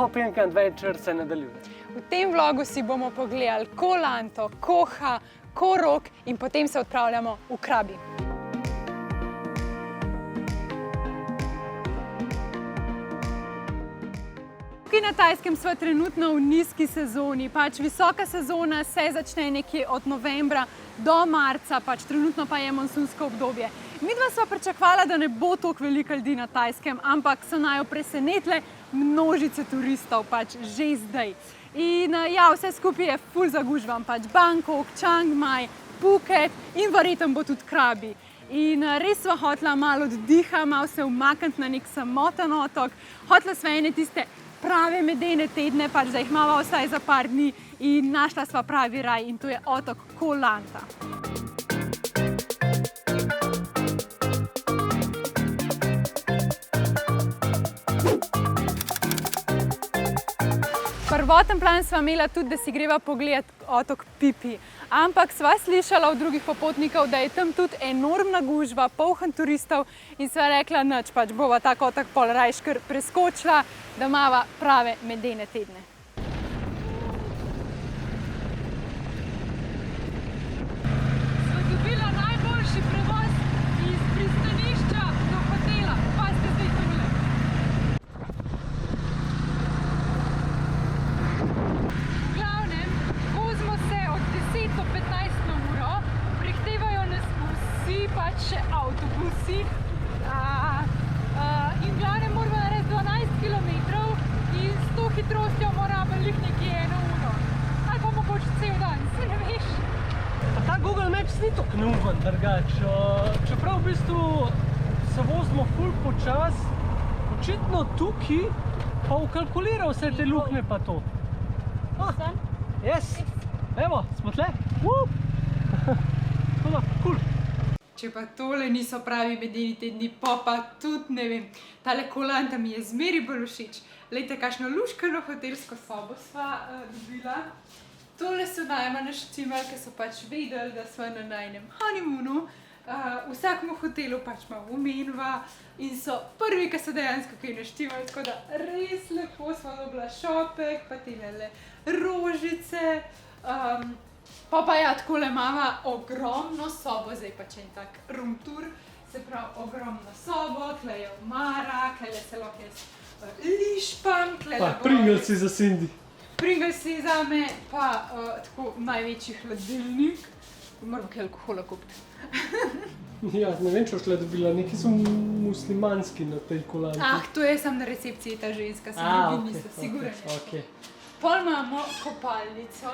Hopping Adventure se nadaljuje. V tem vlogu si bomo pogledali Koh-Lanto, Koha, Koh-Rog in potem se odpravljamo v Krabi. Tukaj na Tajskem smo trenutno v nizki sezoni, visoka sezona se začne nekje od novembra do marca, trenutno pa je monsunsko obdobje. Midva sva pričakovala, da ne bo toliko veliko ljudi na Tajskem, ampak so naju presenetile množice turistov, že zdaj. In ja, vse skupaj je ful zagužvan, Bangkok, Chiang Mai, Phuket in verjetno bo tudi Krabi. In res sva hotela malo oddiha, malo se umakniti na nek samoten otok. Hotela sva ene tiste prave medene tedne, da jih imamo vsaj za par dni in našla sva pravi raj in to je otok Koh-Lanta. Prvoten plan sva imela tudi, da si greva pogledat otok Phi Phi, ampak sva slišala od drugih popotnikov, da je tam tudi enormna gužva, poln turistov in sva rekla, nič, bova tak otok pol rajš kar preskočila, da imava prave medene tedne. Sva dobila najboljši prevoz iz pristanišča do hotela, pa ste zdaj tole. V glavnem, vozimo se od 10 do 15 na uro, prehitevajo nas vsi, še avtobusi. In v glavnem moramo narediti 12 km in s to hitrostjo moramo nekje 1 uro. Ali pa mogoče cel dan, se ne veš. Pa ta Google Maps ni tako neumen drugač. Čeprav v bistvu se vozimo ful počas, očitno tukaj pa ukalkulira vse te luknje pa to. Yes, evo, smo tle. Cool. Če pa tole niso pravi medeni tedni, pa tudi ne vem. Tale Koh-Lanta mi je zmeri bolj všeč. Glejte, kakšno luškano hotelsko sobo sva dobila. Tole so najma naštimali, ker so vedeli, da sva na najnem honeymoonu. V vsakem hotelu malo omenva in so prvi, ki so dejansko kaj naštimali, tako da res lepo sva dobila šopek, pa tele rožice. Pa ja, takole imava ogromno sobo, zdaj en tak room tour, se pravi ogromno sobo, tle je omara, tle se lahko jaz lišpam, Pa Pringlesi za Cindy. Pringlesi zame, pa tako največji hladilnik. Moram kaj alkohola kupiti. Ja, ne vem, če boš tle dobila, neki so muslimanski na tej Koh-Lanti. To je sam na recepciji ta ženska, sem drugi niso, sigurno. Pol imamo kopalnico.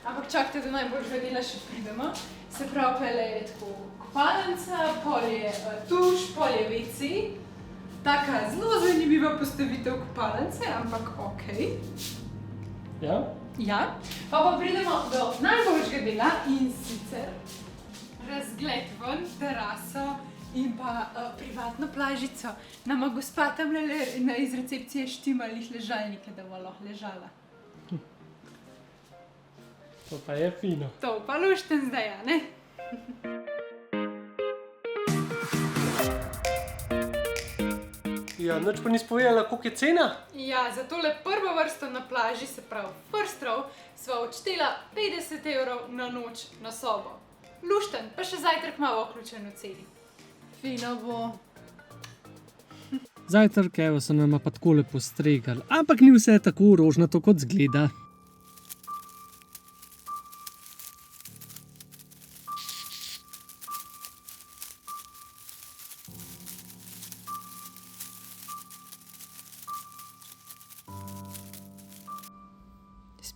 Ampak čakajte, do najboljšega dela še pridemo. Se pravi, pele je tako kopalnica, pol je tuš, pol je WC. Taka zelo zanimiva postavitev kopalnice, ampak okej. Ja? Ja. Pa pridemo do najboljšega dela in sicer razgled ven, teraso in pa privatno plažico. Nama gospa tamle iz recepcije štima ležalnike, da bo lahko ležala. To pa je fino. To pa lušten zdaj, a ne? Ja, nič pa nisi povedala, koliko je cena? Ja, za tole prvo vrsto na plaži, se pravi first row, sva odštela 50 € na noč na sobo. Lušten, pa še zajtrk malo vključen v ceni. Fino bo. Zajtrk, evo, so nama pa takole postregali. Ampak ni vse tako rožnato, kot zgleda.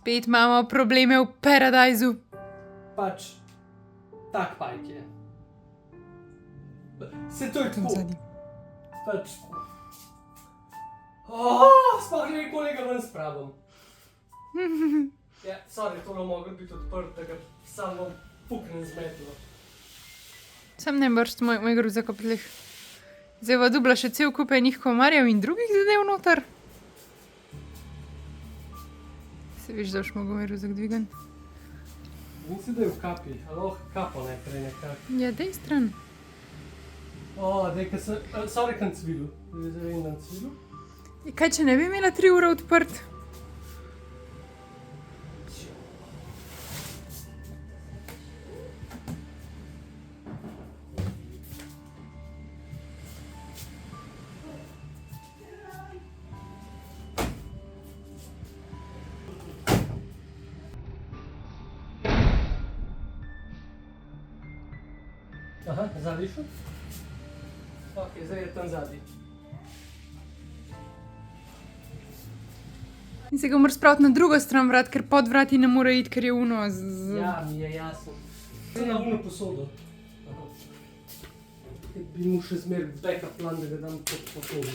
Spet imamo probleme v Paradajzu. Tak pajk je. Se to je tako. Sploh ne kolega ven spravim. Ja, sorry, tole moglo biti odprt, da ga sam bom puknem zmetlo. Sam ne bršt moj gruzak oplih. Zdaj bo dobila še cel kup enih komarjev in drugih zadev noter. Se veš, da boš mogel moj gruzak dvigan? Mislim, da je v kapi, ali lahko kapo najprej nekako. Ja, dej stran. Dej, ker se... Sorry, kan cvilu. Zdaj vem, da cvilu. Kaj, če ne bi imela 3 ure odprt? Aha, zadnji šel? Ok, zdaj je tam zadnji. In se ga moraš spraviti na drugo stran vrat, ker pod vrati ne more iti, ker je uno Ja, mi je jasno. Zdaj na uno posodo. Aha. Bi mu še zmer backup plan, da ga dam pod posodo.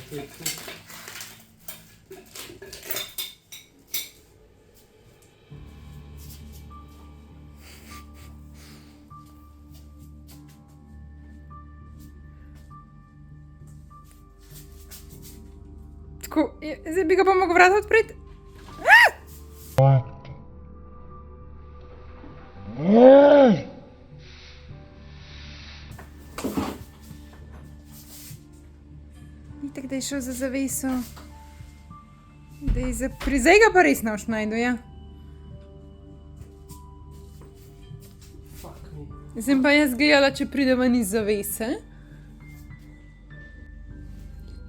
Tako, zdaj bi ga pa mogel vrata odpreti. Itak, da je šel za zaveso. Da je zdaj ga pa res ne boš našel, ja. Fuck me. Zdaj pa jaz gledala, če prideva iz zavese.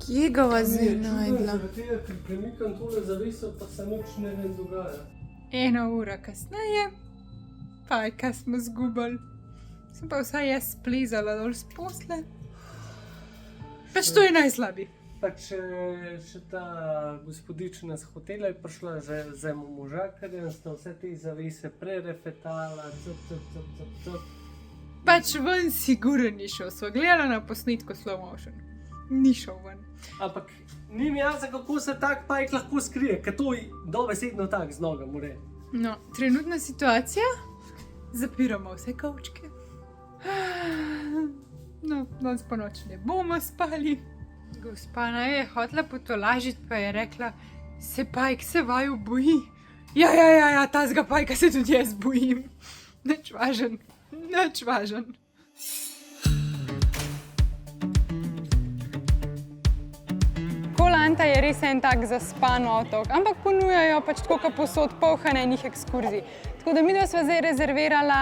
Kje ga vas zdaj najdla? Zaradi tega, ker premikam tole zaveso, pa se nič ne dogaja. 1 ura kasneje, pa je kaj smo zgubili. Sem pa vsaj jaz splezala dol s posle. Pač to je najslabije. Pač še ta gospodična z hotela je prišla z možakarjem, sta vse te zavese prerefetala, Pač ven siguren ni šel, sva gledala na posnetku slow motion. Ni šel ven. Ampak ni mi jasno, kako se tak pajk lahko skrije, ker to je dobesedno tak z noga, more. No, trenutna situacija. Zapiramo vse kovčke. No, danes po noči ne bomo spali. Gospa naj je hotela potolažiti, pa je rekla, se pajk se vaju boji. Ja, tazga pajka se tudi jaz bojim. Nič važen. Koh-Lanta je res en tak zaspan otok, ampak ponujajo pač tako kot posod polhanenih ekskurzij. Tako da midva sva zdaj rezervirala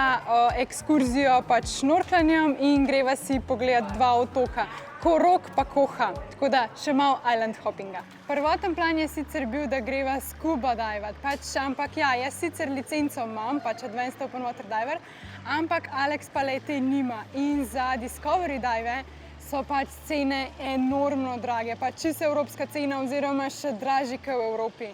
ekskurzijo pač šnorklanjem in greva si pogledat 2 otoka, Koh-Rog pa Koha, tako da še malo island hoppinga. Prvoten plan je sicer bil, da greva scuba divat, pač, ampak ja, jaz sicer licenco imam, pač Advanced Open Water Diver, ampak Alex pa le-te nima in za Discovery dive so pač cene enormno drage, pač čisto evropska cena oziroma še dražji kot v Evropi.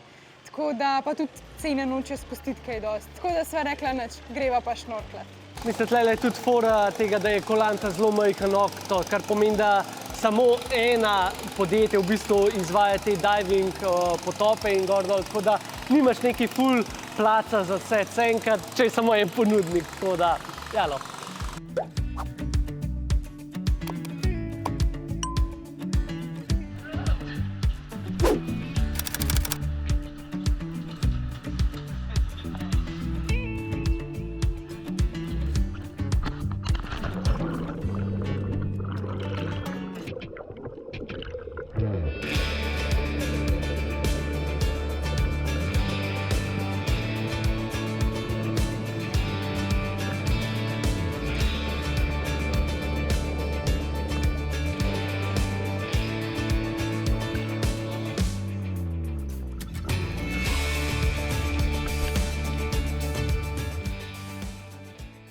Tako da pa tudi cene nočejo spustiti kaj dosti. Tako da sva rekla nič, greva pa šnorklat. Mislim, tle je tudi fora tega, da je Koh-Lanta zelo majhen otok, kar pomeni, da samo ena podjetje v bistvu izvaja te diving potope in gor dol, tako da nimaš neki full placa za vse cenkrat, če je samo en ponudnik, tako da, jalo.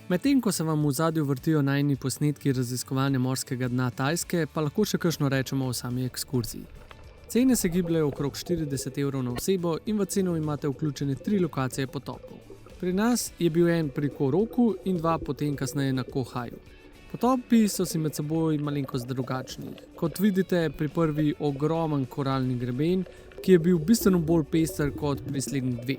Medtem ko se vam v zadju vrtijo najini posnetki raziskovanja morskega dna Tajske, pa lahko še kakšno rečemo o sami ekskurziji. Cene se gibljajo okrog 40 evrov na osebo in v ceno imate vključene 3 lokacije potopov. Pri nas je bil en pri Koh-Rogu in 2 potem kasneje na Koh-Haju. Potopi so si med seboj malenkost drugačni. Kot vidite, pri prvi ogromen koralni greben, ki je bil bistveno bolj pester kot pri slednjih 2.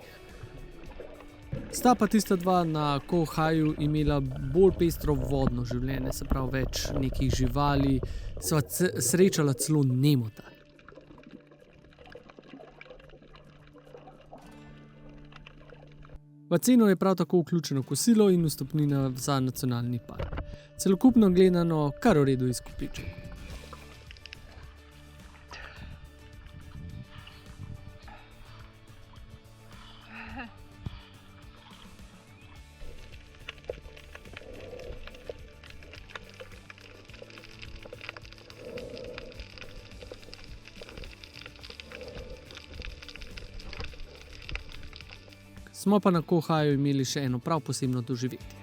Sta pa tista 2 na Koh-Haju imela bolj pestro vodno življenje, se pravi več nekih živali, sva srečala celo nemota. V ceno je prav tako vključeno kosilo in vstopnina za nacionalni park. Celokupno gledano kar v redu izkupiček. Smo pa na Kohaju imeli še eno prav posebno doživetje.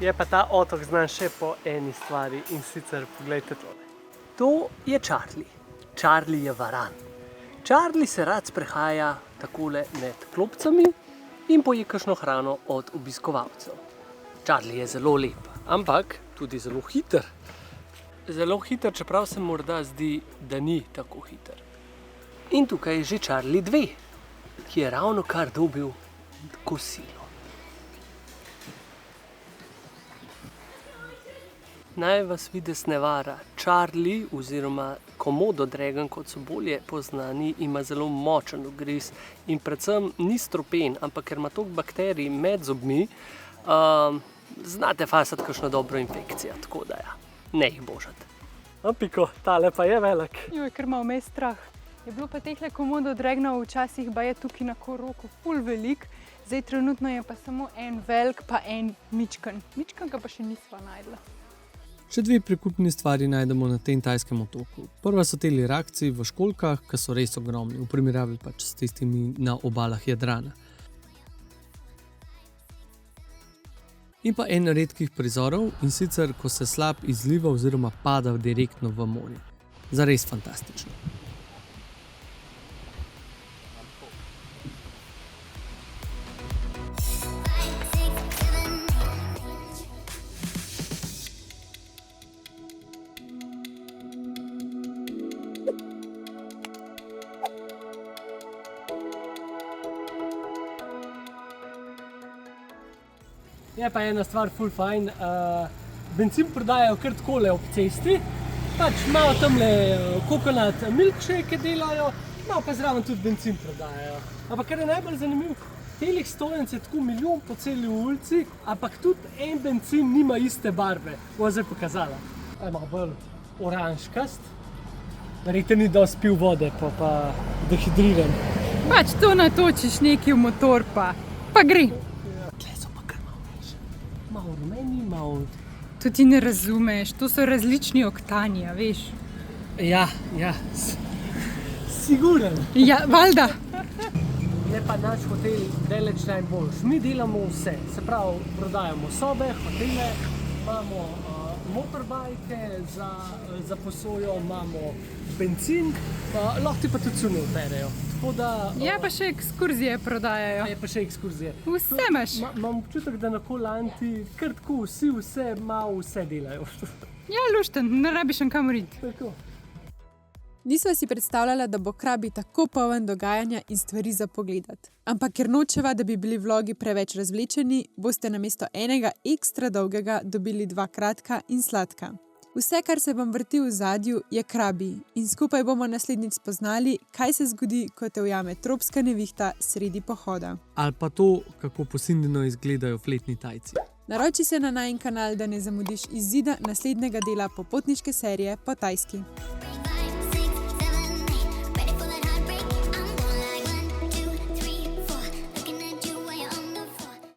Je pa ta otok znan še po eni stvari in sicer poglejte tole. To je Charlie. Charlie je varan. Charlie se rad sprehaja takole med klopcami in poje kakšno hrano od obiskovalcev. Charlie je zelo lep, ampak tudi zelo hiter. Zelo hiter, čeprav se morda zdi, da ni tako hiter. In tukaj je že Charlie 2, ki je ravno kar dobil kosilo. Naj vas vides ne vara. Charlie oziroma Komodo dragon, kot so bolje poznani, ima zelo močen ugriz in predvsem ni strupen, ampak ker ima toliko bakterij med zobmi, znate fasati kakšno dobro infekcijo, tako da ja, ne jih božati. Piko, tale pa je velik. Joj, ker ima vmes strah. Je bilo pa tehle Komodo dragonov včasih baje tukaj na Koroku ful velik, zdaj trenutno je pa samo en velik pa en mičken. Mičkenka pa še nisva najdla. Še dve prikupni stvari najdemo na tem tajskem otoku. Prva so teli rakci v školjkah, ki so res ogromni, v primerjavi pač s tistimi na obalah Jadrana. In pa en redkih prizorov, in sicer, ko se slap izliva oziroma pada direktno v morje. Zares fantastično. Je pa ena stvar ful fajn, bencin prodajajo kar takole ob cesti, pač malo tamle coconut milkshake delajo, malo pa zraven tudi bencin prodajajo. Ampak kar je najbolj zanimivo, telih stojnic je tako milijon po celi ulici, ampak tudi en bencin nima iste barve. Bom zdaj pokazala. Malo bolj oranžkast, verjetno ni dosti pil vode, pa dehidriran. Pač to natočiš neki v motor pa gre. Malo rumeni, malo... To ti ne razumeš, to so različni oktani, a veš. Ja, siguren. Ja, valjda. Je pa naš hotel daleč najboljši. Mi delamo vse, se pravi, prodajamo sobe, hotele, imamo motorbajke za posojo, imamo bencin, lahko ti pa tudi cune operejo. Ja, pa še ekskurzije prodajajo. Je pa še ekskurzije. Vse imaš. Imam občutek, da na Kolanti kar tako vsi malo vse delajo. Ja, lušten, ne rabiš nikamor iti. Tako. Nisva si predstavljala, da bo Krabi tako poln dogajanja in stvari za pogledati. Ampak ker nočeva, da bi bili vlogi preveč razvlečeni, boste namesto enega ekstra dolgega dobili 2 kratka in sladka. Vse, kar se vam vrti v zadju, je Krabi in skupaj bomo naslednjič spoznali, kaj se zgodi, ko te ujame tropska nevihta sredi pohoda. Ali pa to, kako posinjeno izgledajo fletni tajci. Naroči se na najin kanal, da ne zamudiš izida naslednjega dela popotniške serije po Tajski.